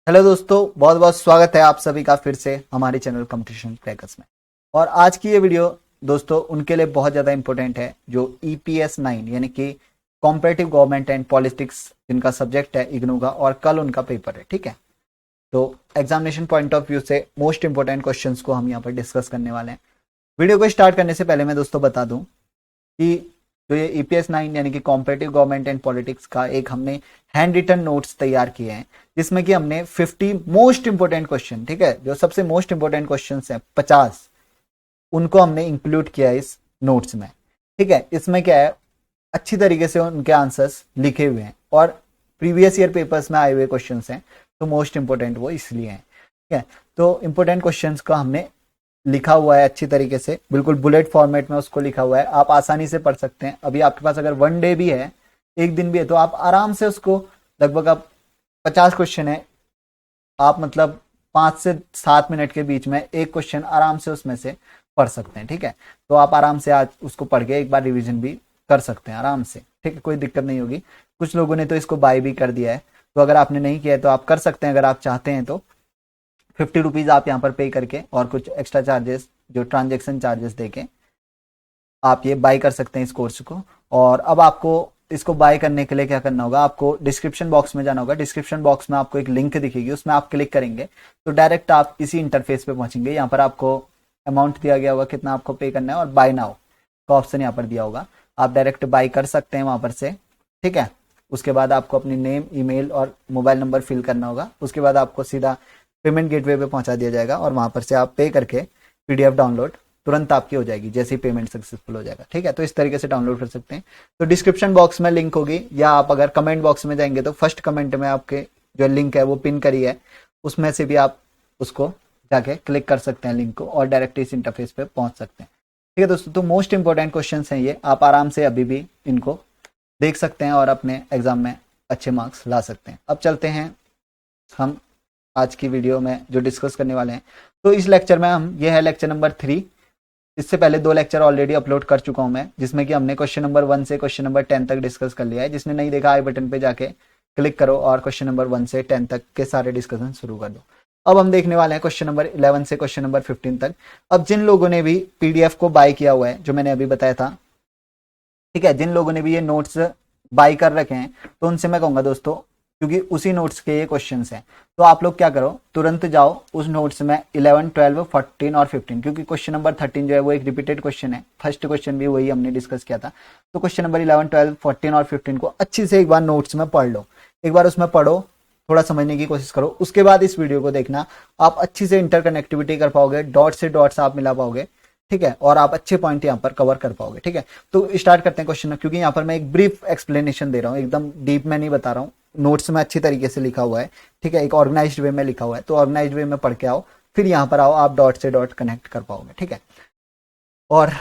Hello दोस्तों, बहुत बहुत स्वागत है आप सभी का फिर से हमारे चैनल कंपटीशन क्रैकर्स में। और आज की ये वीडियो दोस्तों उनके लिए बहुत ज़्यादा इंपॉर्टेंट है जो ईपीएस 9 यानी कि कॉम्पिटिटिव गवर्नमेंट एंड पॉलिटिक्स जिनका सब्जेक्ट है इग्नू का, और कल उनका पेपर है। ठीक है, तो एग्जामिनेशन पॉइंट ऑफ व्यू से मोस्ट इंपॉर्टेंट क्वेश्चंस को हम यहाँ पर डिस्कस करने वाले हैं। वीडियो को स्टार्ट करने से पहले मैं दोस्तों बता दूं कि जो ये ईपीएस 9 यानी कि कॉम्पिटिटिव गवर्नमेंट एंड पॉलिटिक्स का एक हमने हैंड रिटन नोट्स तैयार किए हैं, जिसमें कि हमने 50 मोस्ट इंपोर्टेंट क्वेश्चन, ठीक है, जो सबसे मोस्ट इंपोर्टेंट क्वेश्चन हैं 50, उनको हमने इंक्लूड किया है इस नोट्स में। ठीक है, इसमें क्या है, अच्छी तरीके से उनके आंसर्स लिखे हुए हैं और प्रीवियस ईयर पेपर्स में आए हुए क्वेश्चन हैं, तो मोस्ट इंपोर्टेंट वो इसलिए हैं। ठीक है, तो इंपोर्टेंट क्वेश्चंस का हमने लिखा हुआ है अच्छी तरीके से, बिल्कुल बुलेट फॉर्मेट में उसको लिखा हुआ है, आप आसानी से पढ़ सकते हैं। अभी आपके पास अगर वन डे भी है, एक दिन भी है, तो आप आराम से उसको, लगभग आप 50 क्वेश्चन है, आप मतलब 5 से 7 मिनट के बीच में एक क्वेश्चन आराम से उसमें से पढ़ सकते हैं। ठीक है, तो आप आराम से आज उसको पढ़ के एक बार रिवीजन भी कर सकते हैं आराम से। ठीक है, कोई दिक्कत नहीं होगी। कुछ लोगों ने तो इसको बाय भी कर दिया है, तो अगर आपने नहीं किया है तो आप कर सकते हैं, अगर आप चाहते हैं तो। 50 रुपीज आप यहाँ पर पे करके और कुछ एक्स्ट्रा चार्जेस, जो ट्रांजेक्शन चार्जेस देके आप ये बाय कर सकते हैं इस कोर्स को। और अब आपको इसको बाय करने के लिए क्या करना होगा, आपको डिस्क्रिप्शन बॉक्स में जाना होगा। डिस्क्रिप्शन बॉक्स में आपको एक लिंक दिखेगी, उसमें आप क्लिक करेंगे तो डायरेक्ट आप इसी इंटरफेस पे पहुंचेंगे। यहाँ पर आपको अमाउंट दिया गया होगा कितना आपको पे करना है, और बाय नाउ का ऑप्शन यहाँ पर दिया होगा, आप डायरेक्ट बाय कर सकते हैं वहां पर से। ठीक है, उसके बाद आपको अपनी नेम, ईमेल और मोबाइल नंबर फिल करना होगा। उसके बाद आपको सीधा पेमेंट गेटवे पे पहुंचा दिया जाएगा, और वहां पर से आप पे करके पीडीएफ डाउनलोड तुरंत आपकी हो जाएगी जैसे ही पेमेंट सक्सेसफुल हो जाएगा। ठीक है, तो इस तरीके से डाउनलोड कर सकते हैं। तो डिस्क्रिप्शन बॉक्स में लिंक होगी, या आप अगर कमेंट बॉक्स में जाएंगे तो फर्स्ट कमेंट में आपके जो लिंक है वो पिन करी है, उसमें से भी आप उसको जाके क्लिक कर सकते हैं लिंक को, और डायरेक्ट इस इंटरफेस पे पहुंच सकते हैं। ठीक है दोस्तों, तो मोस्ट इंपॉर्टेंट क्वेश्चन हैं ये, आप आराम से अभी भी इनको देख सकते हैं और अपने एग्जाम में अच्छे मार्क्स ला सकते हैं। अब चलते हैं हम आज की वीडियो में जो डिस्कस करने वाले हैं। तो इस लेक्चर में हम, ये है लेक्चर नंबर 3। इससे पहले 2 लेक्चर ऑलरेडी अपलोड कर चुका हूं मैं, जिसमें कि हमने क्वेश्चन नंबर 1 से क्वेश्चन नंबर 10 तक डिस्कस कर लिया है। जिसने नहीं देखा, आई बटन पे जाके क्लिक करो और क्वेश्चन नंबर 1 से 10 तक के सारे डिस्कशन शुरू कर दो। अब हम देखने वाले हैं क्वेश्चन नंबर 11 से क्वेश्चन नंबर 15 तक। अब जिन लोगों ने भी पीडीएफ को बाय किया हुआ है, जो मैंने अभी बताया था, ठीक है, जिन लोगों ने भी ये नोट्स बाय कर रखे हैं, तो उनसे मैं कहूंगा दोस्तों, क्योंकि उसी नोट्स के ये क्वेश्चंस हैं, तो आप लोग क्या करो, तुरंत जाओ उस नोट्स में 11, 12, 14 और 15, क्योंकि क्वेश्चन नंबर 13 जो है वो एक रिपीटेड क्वेश्चन है, फर्स्ट क्वेश्चन भी वही हमने डिस्कस किया था। तो क्वेश्चन नंबर 11, 12, 14 और 15 को अच्छी से एक बार नोट्स में पढ़ लो, एक बार उसमें पढ़ो, थोड़ा समझने की कोशिश करो। उसके बाद इस वीडियो को देखना, आप अच्छी से इंटरकनेक्टिविटी कर पाओगे, डॉट से डॉट्स आप मिला पाओगे। ठीक है, और आप अच्छे पॉइंट यहाँ पर कवर कर पाओगे। ठीक है, तो स्टार्ट करते हैं क्वेश्चन, क्योंकि यहाँ पर मैं एक ब्रीफ एक्सप्लेनेशन दे रहा हूँ, एकदम डीप में नहीं बता रहा हूँ, नोट्स में अच्छी तरीके से लिखा हुआ है। ठीक है, एक ऑर्गेनाइज्ड वे में लिखा हुआ है, तो ऑर्गेनाइज्ड वे में पढ़ के आओ, फिर यहाँ पर आओ, आप डॉट से डॉट कनेक्ट कर पाओगे। ठीक है, और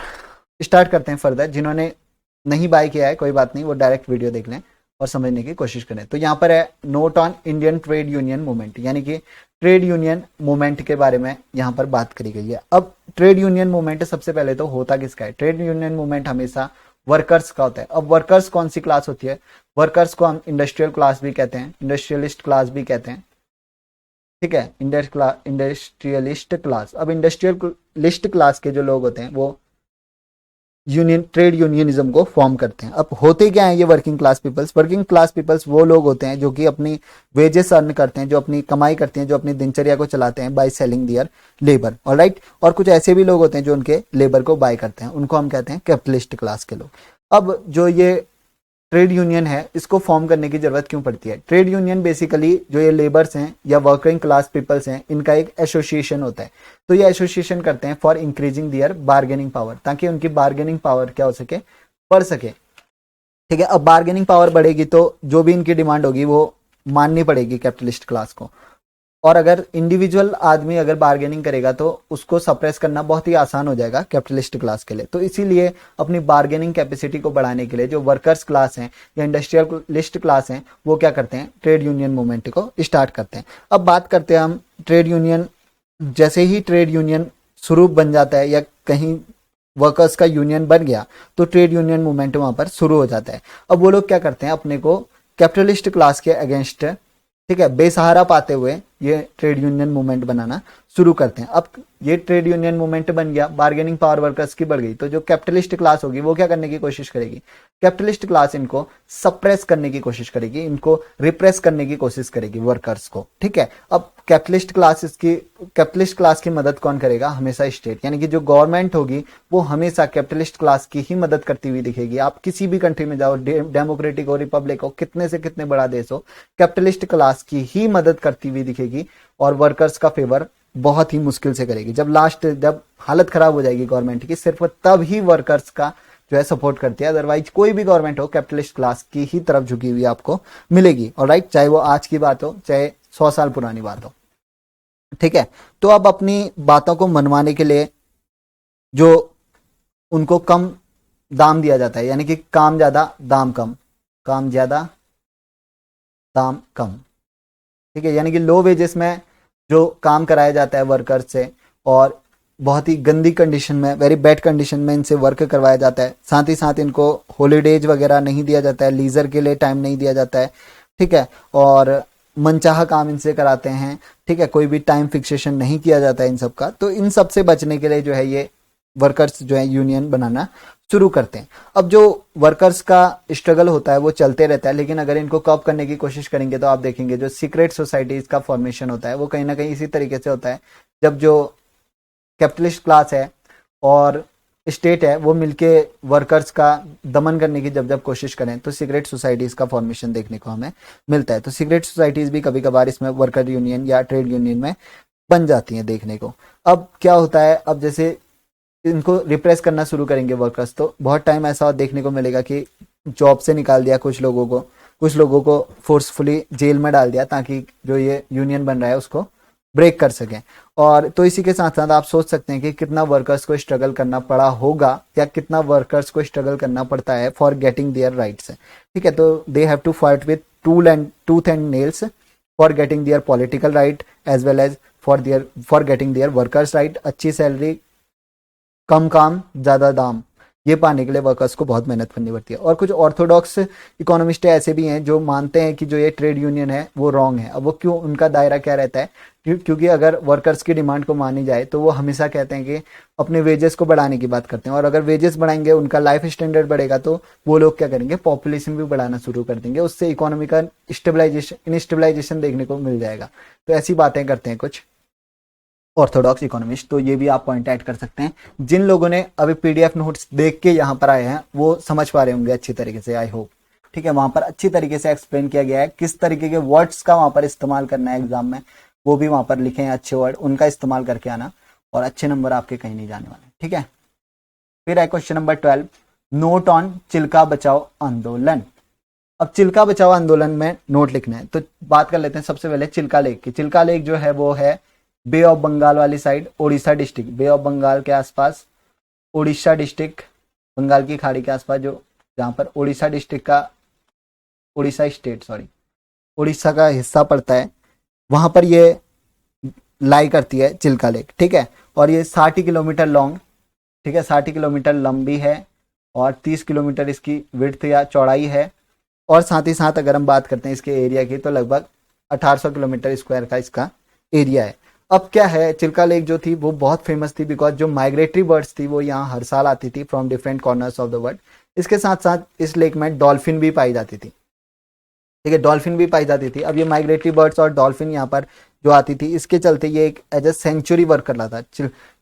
स्टार्ट करते हैं फर्दर। जिन्होंने नहीं बाय किया है कोई बात नहीं, वो डायरेक्ट वीडियो देख लें और समझने की कोशिश करें। तो यहाँ पर है note on Indian trade union movement, यानी कि ट्रेड यूनियन मूवमेंट के बारे में यहाँ पर बात करी गई है। अब ट्रेड यूनियन मूवमेंट सबसे पहले तो होता किसका है? ट्रेड यूनियन मूवमेंट हमेशा वर्कर्स का होता है। अब वर्कर्स कौन सी क्लास होती है? वर्कर्स को हम इंडस्ट्रियल क्लास भी कहते हैं, इंडस्ट्रियलिस्ट क्लास भी कहते हैं। ठीक है, इंडस्ट्रियलिस्ट क्लास। अब इंडस्ट्रियलिस्ट क्लास के जो लोग होते हैं वो यूनियन, ट्रेड यूनियनिज्म को फॉर्म करते हैं। अब होते क्या है ये working class peoples? Working class peoples वो लोग होते हैं जो कि अपनी वेजेस अर्न करते हैं, जो अपनी कमाई करते हैं, जो अपनी दिनचर्या को चलाते हैं by selling their labour. Alright, और कुछ ऐसे भी लोग होते हैं जो उनके लेबर को बाय करते हैं, उनको हम कहते हैं कैपिटलिस्ट क्लास के लोग। अब जो ये ट्रेड यूनियन है, इसको फॉर्म करने की जरूरत क्यों पड़ती है? ट्रेड यूनियन बेसिकली जो ये लेबर्स हैं या वर्किंग क्लास पीपल्स हैं, इनका एक एसोसिएशन होता है। तो ये एसोसिएशन करते हैं for increasing their bargaining power, ताकि उनकी बार्गेनिंग पावर क्या हो सके, बढ़ सके। ठीक है, अब बार्गेनिंग पावर बढ़ेगी तो जो भी इनकी डिमांड होगी वो माननी पड़ेगी कैपिटलिस्ट क्लास को। और अगर इंडिविजुअल आदमी अगर बार्गेनिंग करेगा तो उसको सप्रेस करना बहुत ही आसान हो जाएगा कैपिटलिस्ट क्लास के लिए। तो इसीलिए अपनी बार्गेनिंग कैपेसिटी को बढ़ाने के लिए जो वर्कर्स क्लास हैं या इंडस्ट्रियलिस्ट क्लास हैं, वो क्या करते हैं? ट्रेड यूनियन मूवमेंट को स्टार्ट करते हैं। अब बात करते हैं हम ट्रेड यूनियन। जैसे ही ट्रेड यूनियन शुरू बन जाता है या कहीं वर्कर्स का यूनियन बन गया, तो ट्रेड यूनियन मूवमेंट वहां पर शुरू हो जाता है। अब वो लोग क्या करते हैं? अपने को कैपिटलिस्ट क्लास के अगेंस्ट, ठीक है, बेसहारा पाते हुए ये ट्रेड यूनियन मूवमेंट बनाना शुरू करते हैं। अब ये ट्रेड यूनियन मूवमेंट बन गया, बार्गेनिंग पावर वर्कर्स की बढ़ गई, तो जो कैपिटलिस्ट क्लास होगी वो क्या करने की कोशिश करेगी, कैपिटलिस्ट क्लास इनको सप्रेस करने की कोशिश करेगी, इनको रिप्रेस करने की कोशिश करेगी वर्कर्स को। ठीक है, अब कैपिटलिस्ट क्लास की मदद कौन करेगा, हमेशा स्टेट, यानी कि जो गवर्नमेंट होगी वो हमेशा कैपिटलिस्ट क्लास की ही मदद करती हुई दिखेगी। आप किसी भी कंट्री में जाओ, डेमोक्रेटिक हो, रिपब्लिक हो, कितने से कितने बड़ा देश हो, कैपिटलिस्ट क्लास की ही मदद करती हुई दिखेगी और वर्कर्स का फेवर बहुत ही मुश्किल से करेगी। जब हालत खराब हो जाएगी गवर्नमेंट की, सिर्फ तब ही वर्कर्स का जो है सपोर्ट करती है, अदरवाइज कोई भी गवर्नमेंट हो कैपिटलिस्ट क्लास की ही तरफ झुकी हुई आपको मिलेगी। ऑलराइट, चाहे वो आज की बात हो चाहे 100 साल पुरानी बात हो। ठीक है, तो अब अपनी बातों को मनवाने के लिए जो उनको कम दाम दिया जाता है, यानी कि काम ज्यादा दाम कम, काम ज्यादा दाम कम। ठीक है, यानी कि लो वेजेस में जो काम कराया जाता है वर्कर से और बहुत ही गंदी कंडीशन में, वेरी बैड कंडीशन में इनसे वर्क करवाया जाता है। साथ ही साथ इनको हॉलीडेज वगैरह नहीं दिया जाता है, लीजर के लिए टाइम नहीं दिया जाता है। ठीक है, और मनचाहा काम इनसे कराते हैं। ठीक है, कोई भी टाइम फिक्सेशन नहीं किया जाता है इन सब का। तो इन सब से बचने के लिए जो है ये वर्कर्स जो है यूनियन बनाना शुरू करते हैं। अब जो वर्कर्स का स्ट्रगल होता है वो चलते रहता है, लेकिन अगर इनको कॉप करने की कोशिश करेंगे तो आप देखेंगे जो सीक्रेट सोसाइटीज का फॉर्मेशन होता है वो कहीं ना कहीं इसी तरीके से होता है। जब जो कैपिटलिस्ट क्लास है और स्टेट है वो मिलके वर्कर्स का दमन करने की जब कोशिश करें तो सीक्रेट सोसाइटीज का फॉर्मेशन देखने को हमें मिलता है। तो सीक्रेट सोसाइटीज भी कभी कभार इसमें वर्कर यूनियन या ट्रेड यूनियन में बन जाती हैं देखने को। अब क्या होता है, अब जैसे इनको रिप्रेस करना शुरू करेंगे वर्कर्स, तो बहुत टाइम ऐसा देखने को मिलेगा कि जॉब से निकाल दिया कुछ लोगों को फोर्सफुली जेल में डाल दिया ताकि जो ये यूनियन बन रहा है उसको ब्रेक कर सकें। और तो इसी के साथ साथ आप सोच सकते हैं कि कितना वर्कर्स को स्ट्रगल करना पड़ा होगा या कितना वर्कर्स को स्ट्रगल करना पड़ता है फॉर गेटिंग देयर राइट्स। ठीक है, तो they have to fight with tooth and nails for getting their political right as well as for getting their workers right. अच्छी सैलरी, कम काम, ज्यादा दाम, ये पाने के लिए वर्कर्स को बहुत मेहनत करनी पड़ती है। और कुछ ऑर्थोडॉक्स इकोनॉमिस्ट ऐसे भी हैं जो मानते हैं कि जो ये ट्रेड यूनियन है वो रॉन्ग है। अब वो क्यों, उनका दायरा क्या रहता है, क्योंकि अगर वर्कर्स की डिमांड को मानी जाए तो वो हमेशा कहते हैं कि अपने वेजेस को बढ़ाने की बात करते हैं, और अगर वेजेस बढ़ाएंगे उनका लाइफ स्टैंडर्ड बढ़ेगा तो वो लोग क्या करेंगे, पॉपुलेशन भी बढ़ाना शुरू कर देंगे, उससे इकोनॉमी का इनस्टेबलाइजेशन देखने को मिल जाएगा। तो ऐसी बातें करते हैं कुछ ऑर्थोडॉक्स इकोनॉमिस्ट। तो ये भी आप पॉइंट ऐड कर सकते हैं। जिन लोगों ने अभी पीडीएफ नोट्स देख के यहाँ पर आए हैं वो समझ पा रहे होंगे अच्छी तरीके से, आई होप। ठीक है, वहां पर अच्छी तरीके से एक्सप्लेन किया गया है किस तरीके के वर्ड्स का वहां पर इस्तेमाल करना है एग्जाम में, वो भी वहां पर लिखे हैं अच्छे वर्ड, उनका इस्तेमाल करके आना और अच्छे नंबर आपके कहीं नहीं जाने वाले। ठीक है, फिर है question number 12, note on Chilika Bachao Andolan. अब चिल्का बचाओ आंदोलन में नोट लिखना है, तो बात कर लेते हैं सबसे पहले चिल्का लेक की। चिल्का लेक जो है वो है बे ऑफ बंगाल वाली side, Orissa district, bay of Bengal के आसपास, उड़ीसा डिस्ट्रिक्ट, बंगाल की खाड़ी के आसपास, जो जहां पर उड़ीसा डिस्ट्रिक्ट का, उड़ीसा स्टेट सॉरी, उड़ीसा का हिस्सा पड़ता है, वहां पर ये लाई करती है चिल्का लेक। ठीक है, और ये 60 किलोमीटर लॉन्ग, ठीक है, 60 किलोमीटर लंबी है और 30 किलोमीटर इसकी विड्थ या चौड़ाई है। और साथ ही साथ अगर हम बात करते हैं इसके एरिया की तो लगभग 1800 किलोमीटर स्क्वायर का इसका एरिया है। अब क्या है, चिल्का लेक जो थी वो बहुत फेमस थी बिकॉज जो माइग्रेटरी बर्ड्स थी वो यहाँ हर साल आती थी from different corners of the world. इसके साथ साथ इस लेक में डॉल्फिन भी पाई जाती थी। ठीक है, डॉल्फिन भी पाई जाती थी। अब ये माइग्रेटरी बर्ड्स और डॉल्फिन यहाँ पर जो आती थी, इसके चलते ये एक एज ए सेंचुरी वर्क कर रहा था,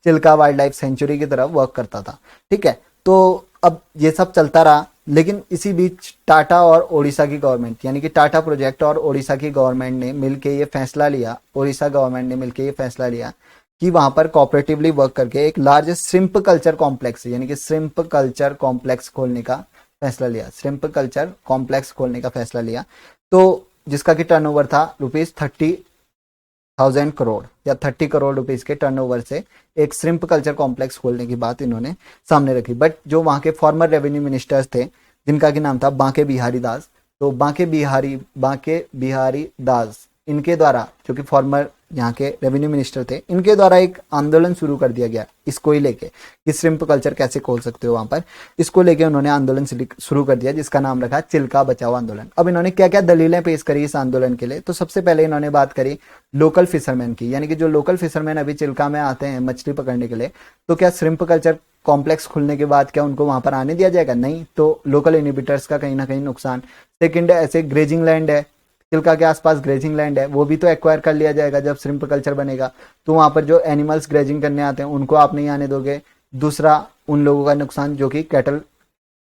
चिल्का वाइल्ड लाइफ सेंचुरी की तरह वर्क करता था। ठीक है, तो अब ये सब चलता रहा, लेकिन इसी बीच टाटा और ओडिशा की गवर्नमेंट, यानी कि टाटा प्रोजेक्ट और ओडिशा की गवर्नमेंट ने मिलकर ये फैसला लिया, ओडिशा गवर्नमेंट ने मिलकर ये फैसला लिया कि वहां पर कोऑपरेटिवली वर्क करके एक लार्ज श्रिम्प कल्चर कॉम्प्लेक्स, यानी कि श्रिम्प कल्चर कॉम्प्लेक्स खोलने का फैसला लिया, श्रिम्प कल्चर कॉम्प्लेक्स खोलने का फैसला लिया। तो जिसका कि टर्नओवर था ₹30,000 करोड़ या 30 करोड़ रुपीस के टर्नओवर से एक श्रिम्प कल्चर कॉम्प्लेक्स खोलने की बात इन्होंने सामने रखी। बट जो वहां के फॉर्मर रेवेन्यू मिनिस्टर्स थे जिनका कि नाम था बांके बिहारी दास, तो बांके बिहारी दास इनके द्वारा, जो कि फॉर्मर यहाँ के रेवेन्यू मिनिस्टर थे, इनके द्वारा एक आंदोलन शुरू कर दिया गया इसको ही लेके कि श्रिम्प कल्चर कैसे खोल सकते हो वहां पर। इसको लेके उन्होंने आंदोलन शुरू कर दिया जिसका नाम रखा चिल्का बचाओ आंदोलन। अब इन्होंने क्या क्या दलीलें पेश करी इस आंदोलन के लिए, तो सबसे पहले इन्होंने बात करी लोकल फिशरमैन की, यानी कि जो लोकल फिशरमैन अभी चिल्का में आते हैं मछली पकड़ने के लिए, तो क्या श्रिम्प कल्चर कॉम्प्लेक्स खुलने के बाद क्या उनको वहां पर आने दिया जाएगा? नहीं, तो लोकल इनहिबिटर्स का कहीं ना कहीं नुकसान। सेकंड, ऐसे ग्रेजिंग लैंड है, चिल्का के आसपास ग्रेजिंग लैंड है, वो भी तो एक्वायर कर लिया जाएगा जब श्रिम्प कल्चर बनेगा, तो वहां पर जो एनिमल्स ग्रेजिंग करने आते हैं उनको आप नहीं आने दोगे। दूसरा, उन लोगों का नुकसान जो कि कैटल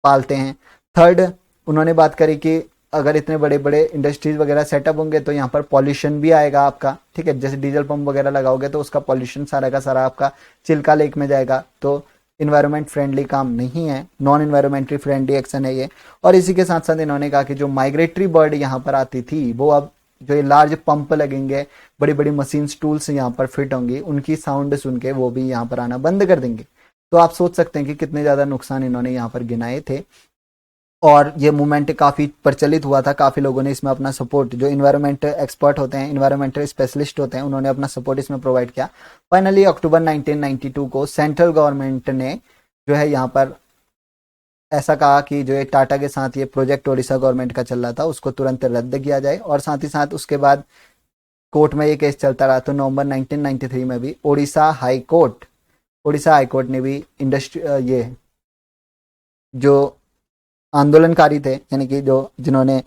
पालते हैं। थर्ड, उन्होंने बात करी कि अगर इतने बड़े बड़े इंडस्ट्रीज वगैरह सेटअप होंगे तो यहाँ पर पॉल्यूशन भी आएगा आपका, ठीक है, जैसे डीजल पंप वगैरह लगाओगे तो उसका पॉल्यूशन सारा का सारा आपका चिल्का लेक में जाएगा, तो इन्वायरमेंट फ्रेंडली काम नहीं है, नॉन इन्वायरमेंटली फ्रेंडली एक्शन है ये। और इसी के साथ साथ इन्होंने कहा कि जो माइग्रेटरी बर्ड यहाँ पर आती थी वो अब जो ये लार्ज पंप लगेंगे, बड़ी बड़ी मशीन्स टूल्स यहाँ पर फिट होंगी, उनकी साउंड सुन के वो भी यहाँ पर आना बंद कर देंगे। तो आप सोच सकते हैं कि कितने ज्यादा नुकसान इन्होंने यहाँ पर गिनाए थे। और ये मूवमेंट काफी प्रचलित हुआ था, काफी लोगों ने इसमें अपना सपोर्ट, जो इन्वायरमेंट एक्सपर्ट होते हैं, इन्वायरमेंटल स्पेशलिस्ट होते हैं, उन्होंने अपना सपोर्ट इसमें प्रोवाइड किया। फाइनली अक्टूबर 1992 को सेंट्रल गवर्नमेंट ने जो है यहाँ पर ऐसा कहा कि जो ये टाटा के साथ ये प्रोजेक्ट ओडिशा गवर्नमेंट का चल रहा था उसको तुरंत रद्द किया जाए, और साथ ही साथ उसके बाद कोर्ट में ये केस चलता रहा। तो नवंबर 1993 में भी ओडिशा हाई कोर्ट ने भी इंडस्ट्री ये जो आंदोलनकारी थे, यानी कि जो जिन्होंने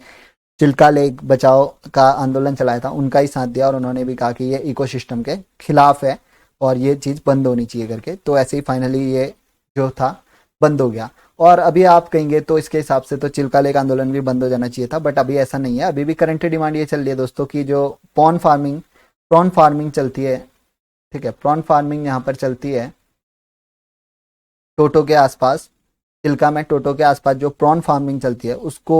चिल्का लेक बचाओ का आंदोलन चलाया था, उनका ही साथ दिया, और उन्होंने भी कहा कि ये इकोसिस्टम के खिलाफ है और ये चीज बंद होनी चाहिए करके। तो ऐसे ही फाइनली ये जो था बंद हो गया। और अभी आप कहेंगे तो इसके हिसाब से तो चिल्का लेक आंदोलन भी बंद हो जाना चाहिए था, बट अभी ऐसा नहीं है। अभी भी करंट डिमांड ये चल रही है दोस्तों की जो प्रॉन फार्मिंग चलती है, ठीक है, प्रॉन फार्मिंग यहाँ पर चलती है टोटो के आसपास, चिल्का में टोटो के आसपास जो प्रॉन फार्मिंग चलती है उसको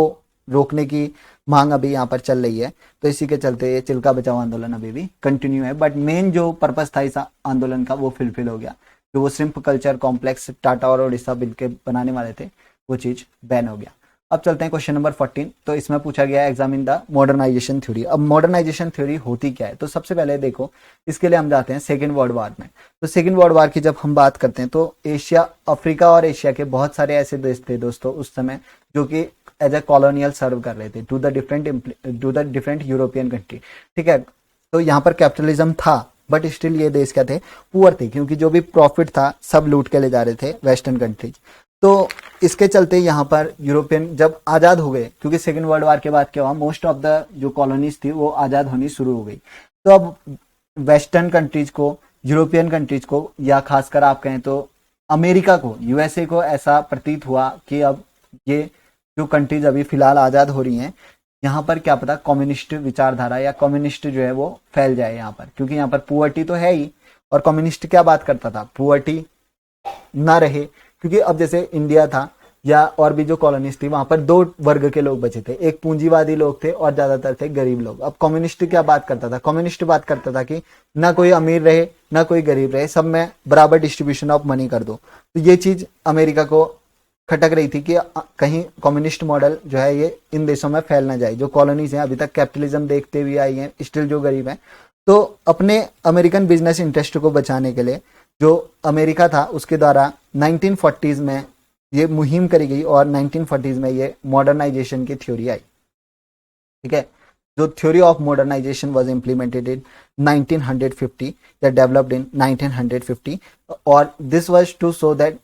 रोकने की मांग अभी यहाँ पर चल रही है। तो इसी के चलते ये चिल्का बचाओ आंदोलन अभी भी कंटिन्यू है, बट मेन जो पर्पस था इस आंदोलन का वो फुलफिल हो गया। जो वो श्रिम्प कल्चर कॉम्प्लेक्स टाटा और ओडिशा बिल के बनाने वाले थे वो चीज बैन हो गया। अब चलते हैं क्वेश्चन नंबर 14। तो इसमें पूछा गया एग्जामिन द मॉडर्नाइजेशन थ्योरी। अब मॉडर्नाइजेशन थ्योरी होती क्या है, तो सबसे पहले देखो इसके लिए हम जाते हैं सेकेंड वर्ल्ड वार में। तो सेकेंड वर्ल्ड वार की जब हम बात करते हैं तो एशिया, अफ्रीका और एशिया के बहुत सारे ऐसे देश थे दोस्तों उस समय जो कि एज ए कॉलोनियल सर्व कर रहे थे to the different European country, ठीक है। तो यहाँ पर कैपिटलिज्म था, बट स्टिल ये देश क्या थे, पुअर थे, क्योंकि जो भी प्रॉफिट था सब लूट के ले जा रहे थे वेस्टर्न कंट्रीज। तो इसके चलते यहाँ पर यूरोपियन जब आजाद हो गए, क्योंकि सेकेंड वर्ल्ड वार के बाद क्या हुआ, मोस्ट ऑफ द जो कॉलोनीज थी वो आजाद होनी शुरू हो गई। तो अब वेस्टर्न कंट्रीज को, यूरोपियन कंट्रीज को, या खासकर आप कहें तो अमेरिका को, यूएसए को ऐसा प्रतीत हुआ कि अब ये जो कंट्रीज अभी फिलहाल आजाद हो रही हैं, यहाँ पर क्या पता कम्युनिस्ट विचारधारा या कम्युनिस्ट जो है वो फैल जाए यहाँ पर, क्योंकि यहाँ पर पुअर्टी तो है ही। और कम्युनिस्ट क्या बात करता था, पुअर्टी ना रहे, क्योंकि अब जैसे इंडिया था या और भी जो कॉलोनीज थी वहां पर दो वर्ग के लोग बचे थे, एक पूंजीवादी लोग थे और ज्यादातर थे गरीब लोग। अब कम्युनिस्ट क्या बात करता था, कम्युनिस्ट बात करता था कि ना कोई अमीर रहे ना कोई गरीब रहे, सब में बराबर डिस्ट्रीब्यूशन ऑफ मनी कर दो। तो ये चीज अमेरिका को खटक रही थी कि कहीं कम्युनिस्ट मॉडल जो है ये इन देशों में फैल ना जाए। जो कॉलोनीज हैं अभी तक कैपिटलिज्म देखते हुए आई हैं, स्टिल जो गरीब हैं, तो अपने अमेरिकन बिजनेस इंटरेस्ट को बचाने के लिए जो अमेरिका था उसके द्वारा 1940s में ये मुहिम करी गई और 1940s में ये मॉडर्नाइजेशन की थ्योरी आई, ठीक है। जो theory of modernization was implemented in 1950 या डेवलप्ड इन 1950, और this was to show that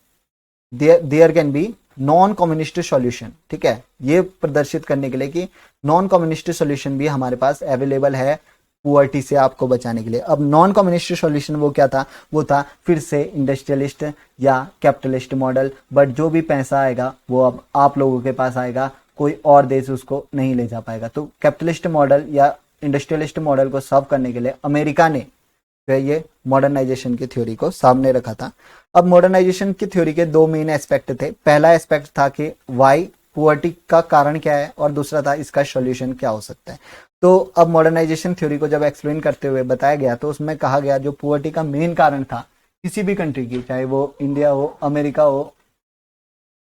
there can be non communist solution, ठीक है, ये प्रदर्शित करने के लिए कि नॉन कम्युनिस्ट सॉल्यूशन भी हमारे पास अवेलेबल है पुअर्टी से आपको बचाने के लिए। अब नॉन कम्युनिस्ट सॉल्यूशन वो क्या था, वो था फिर से इंडस्ट्रियलिस्ट या कैपिटलिस्ट मॉडल, बट जो भी पैसा आएगा वो अब आप लोगों के पास आएगा, कोई और देश उसको नहीं ले जा पाएगा। तो कैपिटलिस्ट मॉडल या इंडस्ट्रियलिस्ट मॉडल को सॉल्व करने के लिए अमेरिका ने जो है ये मॉडर्नाइजेशन की थ्योरी को सामने रखा था। अब मॉडर्नाइजेशन की थ्योरी के दो मेन एस्पेक्ट थे। पहला एस्पेक्ट था कि वाई पुअर्टी का कारण क्या है, और दूसरा था इसका सॉल्यूशन क्या हो सकता है। तो अब मॉडर्नाइजेशन थ्योरी को जब एक्सप्लेन करते हुए बताया गया तो उसमें कहा गया जो पुअर्टी का मेन कारण था किसी भी कंट्री की, चाहे वो इंडिया हो, अमेरिका हो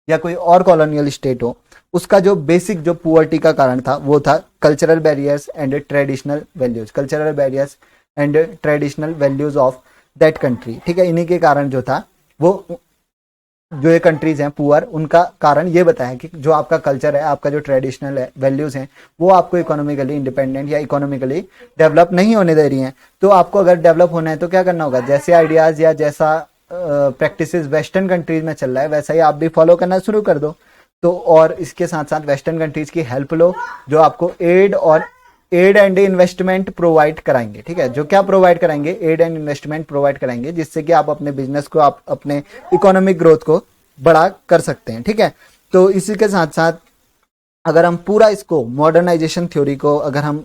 या कोई और कॉलोनियल स्टेट हो, उसका जो बेसिक जो पुअर्टी का कारण था वो था cultural barriers and traditional values. Cultural barriers and traditional values of that country. ठीक है, इन्हीं के कारण जो था वो जो ये कंट्रीज हैं पुअर, उनका कारण ये बताया कि जो आपका कल्चर है, आपका जो ट्रेडिशनल है, वैल्यूज हैं, वो आपको इकोनॉमिकली इंडिपेंडेंट या इकोनॉमिकली डेवलप नहीं होने दे रही हैं। तो आपको अगर डेवलप होना है तो क्या करना होगा, जैसे आइडियाज या जैसा प्रैक्टिसेस वेस्टर्न कंट्रीज में चल रहा है वैसा ही आप भी फॉलो करना शुरू कर दो। तो और इसके साथ साथ वेस्टर्न कंट्रीज की हेल्प लो जो आपको एड एंड इन्वेस्टमेंट प्रोवाइड कराएंगे। ठीक है, जो क्या प्रोवाइड कराएंगे, एड एंड इन्वेस्टमेंट प्रोवाइड कराएंगे, जिससे कि आप अपने बिजनेस को, आप अपने इकोनॉमिक ग्रोथ को बड़ा कर सकते हैं। ठीक है, तो इसी के साथ साथ अगर हम पूरा इसको मॉडर्नाइजेशन थ्योरी को अगर हम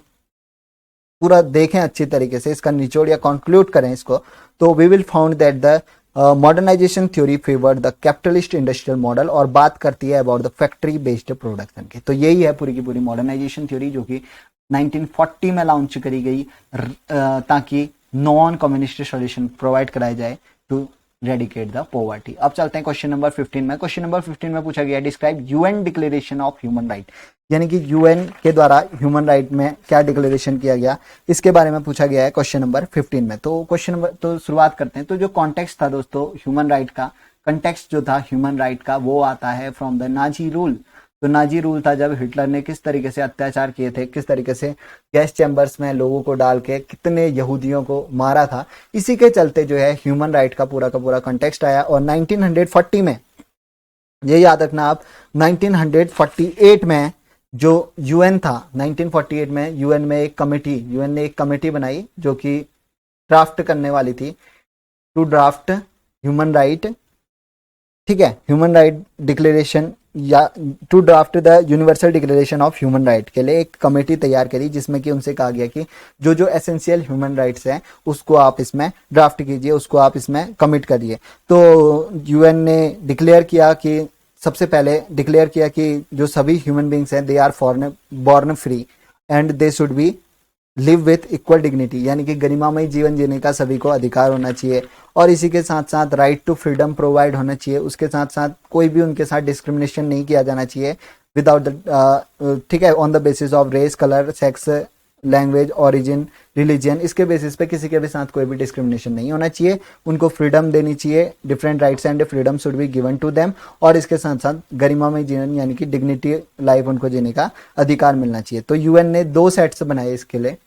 पूरा देखें अच्छी तरीके से, इसका निचोड़ या कंक्लूड करें इसको, तो we will found that the modernization theory favour the capitalist industrial model, और बात करती है about the factory based production की। तो यही है पूरी की पूरी मॉडर्नाइजेशन थ्योरी जो कि 1940 में लॉन्च करी गई ताकि नॉन कम्युनिस्ट सॉल्यूशन प्रोवाइड कराया जाए टू रेडिकेट द पॉवर्टी। अब चलते हैं क्वेश्चन नंबर 15 में। क्वेश्चन नंबर 15 में पूछा गया describe UN declaration of human right, यानी कि यूएन के द्वारा ह्यूमन राइट में क्या डिक्लेरेशन किया गया, इसके बारे में पूछा गया है क्वेश्चन नंबर 15 में। तो क्वेश्चन नंबर तो शुरुआत करते हैं। तो जो कॉन्टेक्स्ट था दोस्तों ह्यूमन राइट का, कंटेक्स्ट जो था ह्यूमन राइट का, वो आता है फ्रॉम द नाजी रूल। तो नाजी रूल था जब हिटलर ने किस तरीके से अत्याचार किए थे, किस तरीके से गैस चैम्बर्स में लोगों को डाल के कितने यहूदियों को मारा था, इसी के चलते जो है ह्यूमन राइट का पूरा कंटेक्स्ट आया। और 1940 में, ये याद रखना आप, 1948 में जो यूएन था, 1948 में यूएन ने एक कमेटी बनाई जो कि ड्राफ्ट करने वाली थी, टू ड्राफ्ट ह्यूमन राइट, ठीक है, ह्यूमन राइट डिक्लेरेशन या to draft the universal declaration of human right के लिए एक कमेटी तैयार करी, जिसमें कि उनसे कहा गया कि जो जो एसेंशियल ह्यूमन राइट्स हैं उसको आप इसमें ड्राफ्ट कीजिए, उसको आप इसमें कमिट करिए। तो यूएन ने डिक्लेयर किया कि सबसे पहले डिक्लेयर किया कि जो सभी ह्यूमन बींग्स हैं they are born free and they should be live with equal dignity, यानी कि गरिमामय जीवन जीने का सभी को अधिकार होना चाहिए। और इसी के साथ साथ राइट टू फ्रीडम प्रोवाइड होना चाहिए। उसके साथ साथ कोई भी उनके साथ डिस्क्रिमिनेशन नहीं किया जाना चाहिए विदाउट द, ठीक है, on the basis of race, colour, sex, language, origin, religion, इसके बेसिस पे किसी के भी साथ कोई भी डिस्क्रिमिनेशन नहीं होना चाहिए। उनको फ्रीडम देनी चाहिए, different rights and freedom should be given to them. और इसके साथ साथ गरिमामय जीवन यानी कि डिग्निटी लाइफ उनको जीने का अधिकार मिलना चाहिए। तो यूएन ने 2 सेट्स बनाए इसके लिए,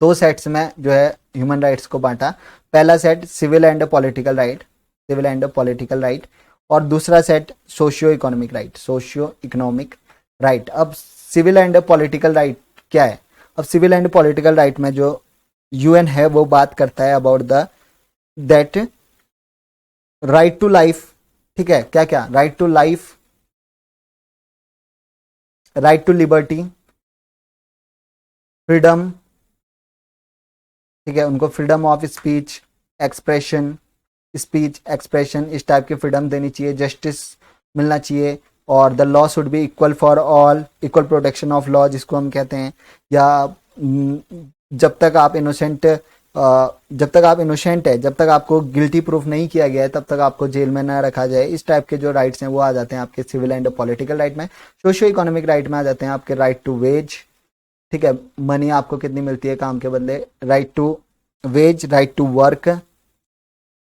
2 सेट्स में जो है ह्यूमन राइट्स को बांटा। पहला set civil and political right, और दूसरा सेट सोशियो इकोनॉमिक राइट। अब सिविल एंड पॉलिटिकल राइट क्या है? अब सिविल एंड पॉलिटिकल राइट में जो यूएन है वो बात करता है about the that right to life, ठीक है, क्या क्या, right to life, right to liberty, freedom, ठीक है, उनको फ्रीडम ऑफ स्पीच एक्सप्रेशन इस टाइप की फ्रीडम देनी चाहिए, जस्टिस मिलना चाहिए, और the law should be equal for all, equal protection of law जिसको हम कहते हैं, या जब तक आप इनोसेंट है, जब तक आपको गिल्टी प्रूफ नहीं किया गया है तब तक आपको जेल में न रखा जाए। इस टाइप के जो राइट्स हैं वो आ जाते हैं आपके सिविल एंड पॉलिटिकल राइट में। सोशियो इकोनॉमिक राइट में आ जाते हैं आपके राइट टू वेज, ठीक है, मनी आपको कितनी मिलती है काम के बदले, right to wage, right to work,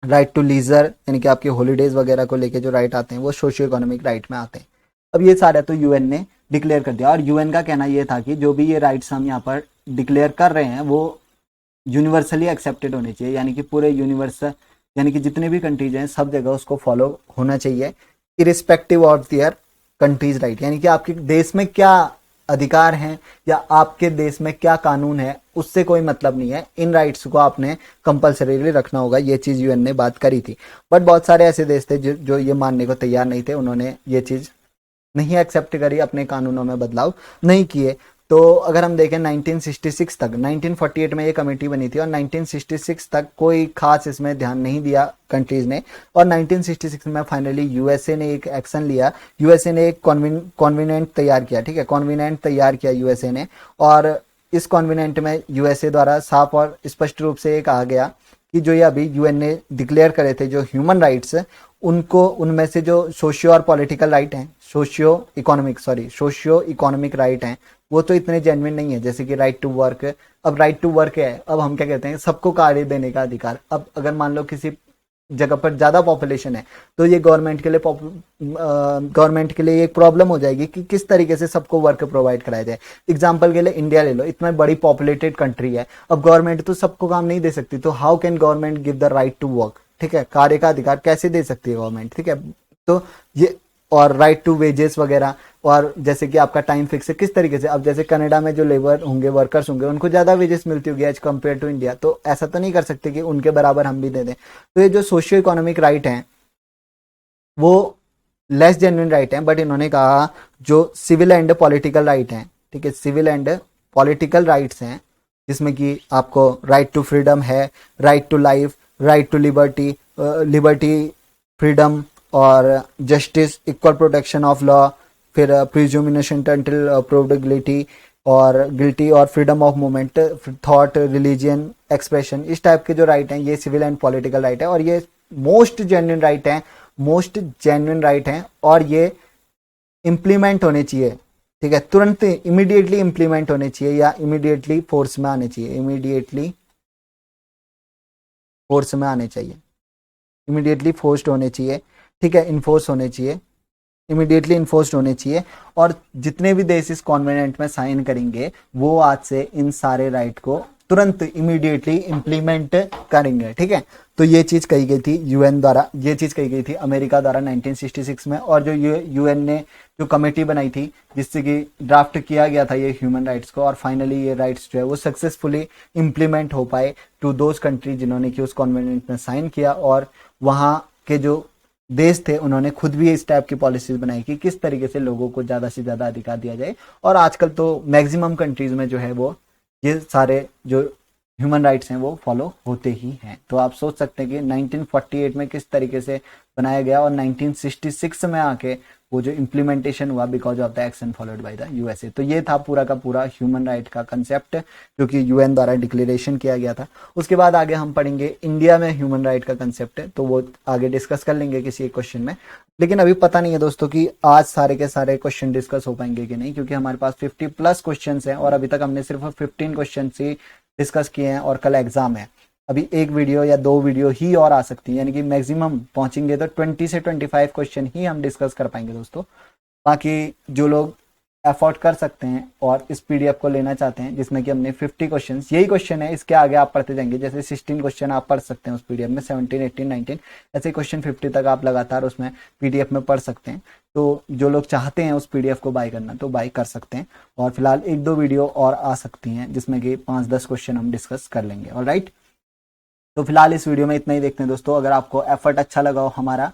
right to leisure, यानी कि आपके हॉलीडेज वगैरह को लेके जो राइट आते हैं वो सोशियो इकोनॉमिक राइट में आते हैं। अब ये सारे तो यूएन ने डिक्लेयर कर दिया, और यूएन का कहना ये था कि जो भी ये राइट्स हम यहाँ पर डिक्लेयर कर रहे हैं वो यूनिवर्सली एक्सेप्टेड होने चाहिए, यानी कि पूरे यूनिवर्स, यानी कि जितने भी कंट्रीज हैं सब जगह उसको फॉलो होना चाहिए, irrespective of their countries right, यानी कि आपके देश में क्या अधिकार हैं या आपके देश में क्या कानून है उससे कोई मतलब नहीं है, इन राइट्स को आपने कंपल्सरीली रखना होगा। ये चीज यूएन ने बात करी थी, बट बहुत सारे ऐसे देश थे जो ये मानने को तैयार नहीं थे, उन्होंने ये चीज नहीं एक्सेप्ट करी, अपने कानूनों में बदलाव नहीं किए। तो अगर हम देखें 1966 तक, 1948 में ये कमेटी बनी थी और 1966 तक कोई खास इसमें ध्यान नहीं दिया कंट्रीज ने, और 1966 में फाइनली यूएसए ने एक एक्शन लिया, यूएसए ने एक कॉन्वेनेंट तैयार किया, ठीक है, कॉन्वेनेंट तैयार किया यूएसए ने, और इस कॉन्वेनेंट में यूएसए द्वारा साफ और स्पष्ट रूप से ये कहा गया कि जो ये अभी यूएन ने डिक्लेयर करे थे जो ह्यूमन राइट्स, उनको, उनमें से जो सोशियो और पॉलिटिकल राइट हैं, सोशियो इकोनॉमिक राइट हैं, वो तो इतने जेन्युइन नहीं है। जैसे कि राइट टू वर्क, अब राइट टू वर्क है, अब हम क्या कहते हैं, सबको कार्य देने का अधिकार। अब अगर मान लो किसी जगह पर ज्यादा पॉपुलेशन है तो ये गवर्नमेंट के लिए एक प्रॉब्लम हो जाएगी कि किस तरीके से सबको वर्क प्रोवाइड कराया जाए। एग्जाम्पल के लिए इंडिया ले लो, इतना बड़ी पॉपुलेटेड कंट्री है, अब गवर्नमेंट तो सबको काम नहीं दे सकती, तो how can government give the right to work, ठीक है, कार्य का अधिकार कैसे दे सकती है गवर्नमेंट, ठीक है। तो ये, और राइट टू वेजेस वगैरह, और जैसे कि आपका टाइम फिक्स है किस तरीके से, अब जैसे कनाडा में जो लेबर होंगे, वर्कर्स होंगे, उनको ज्यादा वेजेस मिलती होगी एज कम्पेयर टू इंडिया, तो ऐसा तो नहीं कर सकते कि उनके बराबर हम भी दे दें। तो ये जो सोशियो इकोनॉमिक राइट हैं वो लेस जेन्युइन राइट हैं, बट इन्होंने कहा जो सिविल एंड पॉलिटिकल राइट हैं, ठीक है, सिविल एंड पॉलिटिकल राइट्स हैं, जिसमें कि आपको राइट टू फ्रीडम है, right to life, right to liberty, freedom और justice, equal protection of law, फिर प्रिजुमिनेशन टिल प्रोबेबिलिटी और गिल्टी, और freedom of movement, thought, religion, expression, इस टाइप के जो राइट हैं ये सिविल एंड पॉलिटिकल राइट है, और ये मोस्ट जेन्युइन राइट हैं, मोस्ट जेन्युइन राइट हैं, और ये इंप्लीमेंट होने चाहिए, ठीक है, तुरंत इमीडिएटली इंप्लीमेंट होने चाहिए या इमीडिएटली फोर्स में आने चाहिए, इमीडिएटली फोर्स में आने चाहिए, इमीडिएटली फोर्स्ड होने चाहिए, ठीक है, इन्फोर्स होने चाहिए, इमीडिएटली इन्फोर्स्ड होने चाहिए। और जितने भी देश इस कॉन्वेनेंट में साइन करेंगे वो आज से इन सारे राइट को तुरंत इमीडिएटली इंप्लीमेंट करेंगे, ठीक है। तो ये चीज कही गई थी यूएन द्वारा, ये चीज कही गई थी अमेरिका द्वारा 1966 में, और जो यूएन ने जो कमेटी बनाई थी जिससे कि ड्राफ्ट किया गया था ये ह्यूमन राइट्स को, और फाइनली ये राइट्स जो है वो सक्सेसफुली इंप्लीमेंट हो पाए टू दोज कंट्री जिन्होंने कि उस कॉन्वेनेंट में साइन किया, और वहां के जो देश थे उन्होंने खुद भी इस टाइप की पॉलिसीज बनाई कि किस तरीके से लोगों को ज्यादा से ज्यादा अधिकार दिया जाए। और आजकल तो मैक्सिमम कंट्रीज में जो है वो ये सारे जो ह्यूमन राइट्स हैं वो फॉलो होते ही हैं। तो आप सोच सकते हैं कि 1948 में किस तरीके से बनाया गया, और 1966 में आके वो जो इम्प्लीमेंटेशन हुआ because of the action followed by the USA. तो ये था पूरा का पूरा ह्यूमन राइट का कंसेप्ट जो कि यूएन द्वारा डिक्लेरेशन किया गया था। उसके बाद आगे हम पढ़ेंगे इंडिया में ह्यूमन राइट का कंसेप्ट है, तो वो आगे डिस्कस कर लेंगे किसी एक क्वेश्चन में। लेकिन अभी पता नहीं है दोस्तों कि आज सारे के सारे क्वेश्चन डिस्कस हो पाएंगे कि नहीं, क्योंकि हमारे पास 50+ क्वेश्चन हैं और अभी तक हमने सिर्फ 15 क्वेश्चन ही डिस्कस किए हैं और कल एग्जाम है। अभी एक वीडियो या 2 वीडियो ही और आ सकती है, यानी कि मैक्सिमम पहुंचेंगे तो 20 से 25 क्वेश्चन ही हम डिस्कस कर पाएंगे दोस्तों। बाकी जो लोग एफोर्ड कर सकते हैं और इस पीडीएफ को लेना चाहते हैं जिसमें कि हमने 50 क्वेश्चन, यही क्वेश्चन है, इसके आगे आप पढ़ते जाएंगे, जैसे 16 क्वेश्चन आप पढ़ सकते हैं उस पीडीएफ में, 17, 18, 19 ऐसे क्वेश्चन 50 तक आप लगातार उसमें पीडीएफ में पढ़ सकते हैं। तो जो लोग चाहते हैं उस पीडीएफ को बाय करना तो बाय कर सकते हैं। और फिलहाल 1-2 वीडियो और आ सकती हैं जिसमें कि 5-10 क्वेश्चन हम डिस्कस कर लेंगे। ऑलराइट, तो फिलहाल इस वीडियो में इतना ही देखते हैं दोस्तों। अगर आपको एफर्ट अच्छा लगा हो हमारा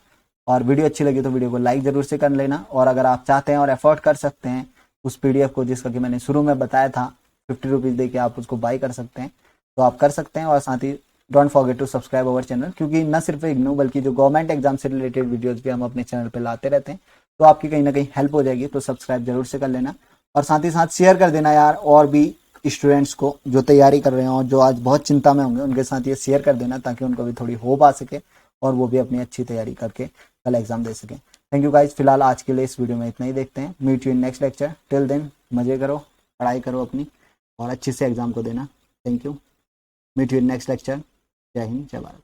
और वीडियो अच्छी लगी तो वीडियो को लाइक जरूर से कर लेना, और अगर आप चाहते हैं और एफोर्ड कर सकते हैं उस पीडीएफ को जिसका कि मैंने शुरू में बताया था 50 रुपीज दे के आप उसको बाय कर सकते हैं, तो आप कर सकते हैं। और साथ ही don't forget to subscribe our channel, क्योंकि न सिर्फ इग्नू बल्कि जो गवर्नमेंट एग्जाम से रिलेटेड वीडियोज भी हम अपने चैनल पर लाते रहते हैं, तो आपकी कहीं ना कहीं हेल्प हो जाएगी। तो सब्सक्राइब जरूर से कर लेना, और साथ ही साथ शेयर कर देना यार, और भी स्टूडेंट्स को जो तैयारी कर रहे हैं और जो आज बहुत चिंता में होंगे उनके साथ ये शेयर कर देना, ताकि उनको भी थोड़ी होप आ सके और वो भी अपनी अच्छी तैयारी करके कल एग्जाम दे सकें। थैंक यू गाइज, फिलहाल आज के लिए इस वीडियो में इतना ही देखते हैं। Meet you in next lecture, till then मजे करो, पढ़ाई करो अपनी और अच्छे से एग्जाम को देना। Thank you, meet you in next lecture. जय हिंद, जय भारत।